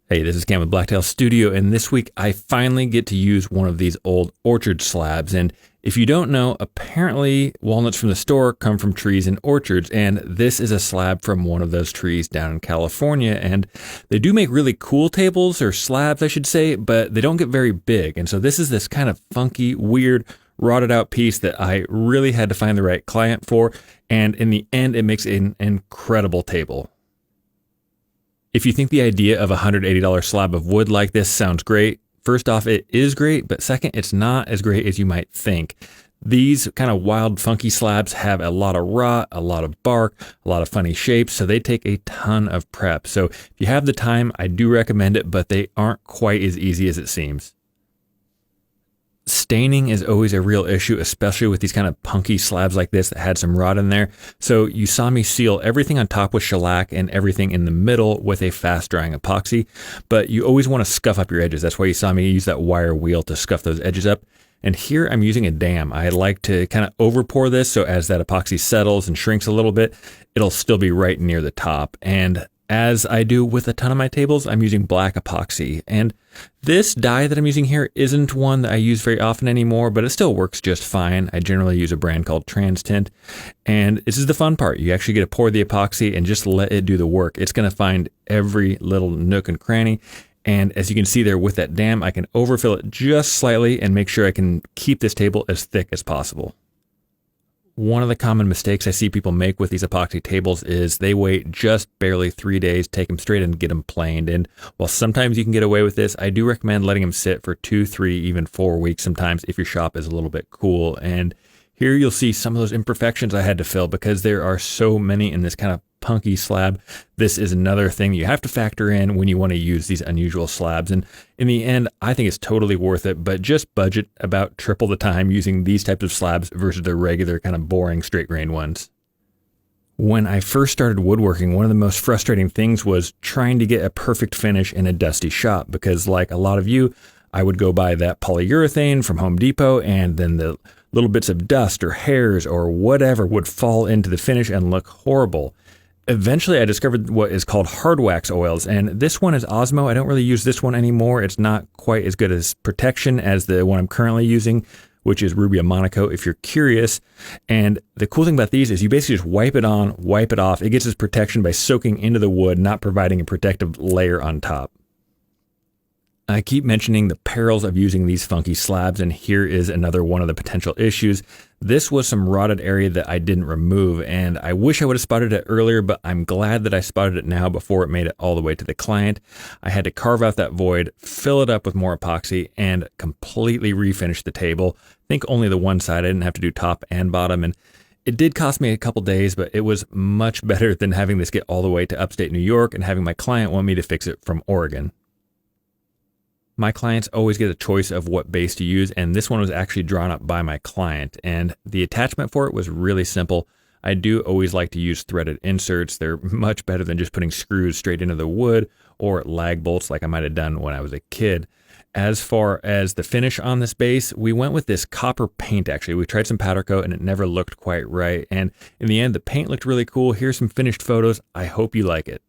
Hey, this is Cam with Blacktail Studio, and this week I finally get to use one of these old orchard slabs. And if you don't know, apparently walnuts from the store come from trees in orchards, and this is a slab from one of those trees down in California. And they do make really cool tables, or slabs, I should say, but they don't get very big. And so this is this kind of funky, weird, rotted out piece that I really had to find the right client for. And in the end, it makes an incredible table. If you think the idea of a $180 slab of wood like this sounds great, first off, it is great, but second, it's not as great as you might think. These kind of wild, funky slabs have a lot of rot, a lot of bark, a lot of funny shapes, so they take a ton of prep. So if you have the time, I do recommend it, but they aren't quite as easy as it seems. Staining is always a real issue, especially with these kind of punky slabs like this that had some rot in there. So you saw me seal everything on top with shellac and everything in the middle with a fast drying epoxy, but you always want to scuff up your edges. That's why you saw me use that wire wheel to scuff those edges up. And here I'm using a dam. I like to kind of over pour this so as that epoxy settles and shrinks a little bit, it'll still be right near the top. And as I do with a ton of my tables, I'm using black epoxy. And this dye that I'm using here isn't one that I use very often anymore, but it still works just fine. I generally use a brand called Trans Tint. And this is the fun part. You actually get to pour the epoxy and just let it do the work. It's going to find every little nook and cranny. And as you can see there with that dam, I can overfill it just slightly and make sure I can keep this table as thick as possible. One of the common mistakes I see people make with these epoxy tables is they wait just barely 3 days, take them straight and get them planed. And while sometimes you can get away with this, I do recommend letting them sit for 2, 3, even 4 weeks sometimes if your shop is a little bit cool. And here you'll see some of those imperfections I had to fill because there are so many in this kind of punky slab. This is another thing you have to factor in when you want to use these unusual slabs. And in the end, I think it's totally worth it, but just budget about triple the time using these types of slabs versus the regular kind of boring straight grain ones. When I first started woodworking, one of the most frustrating things was trying to get a perfect finish in a dusty shop because like a lot of you, I would go buy that polyurethane from Home Depot and then the little bits of dust or hairs or whatever would fall into the finish and look horrible. Eventually, I discovered what is called hard wax oils, and this one is Osmo. I don't really use this one anymore. It's not quite as good as protection as the one I'm currently using, which is Rubia Monaco, if you're curious. And the cool thing about these is you basically just wipe it on, wipe it off. It gets its protection by soaking into the wood, not providing a protective layer on top. I keep mentioning the perils of using these funky slabs, and here is another one of the potential issues. This was some rotted area that I didn't remove, and I wish I would have spotted it earlier, but I'm glad that I spotted it now before it made it all the way to the client. I had to carve out that void, fill it up with more epoxy, and completely refinish the table. I think only the one side. I didn't have to do top and bottom, and it did cost me a couple days, but it was much better than having this get all the way to upstate New York and having my client want me to fix it from Oregon. My clients always get a choice of what base to use, and this one was actually drawn up by my client, and the attachment for it was really simple. I do always like to use threaded inserts. They're much better than just putting screws straight into the wood or lag bolts like I might have done when I was a kid. As far as the finish on this base, we went with this copper paint actually. We tried some powder coat and it never looked quite right, and in the end the paint looked really cool. Here's some finished photos. I hope you like it.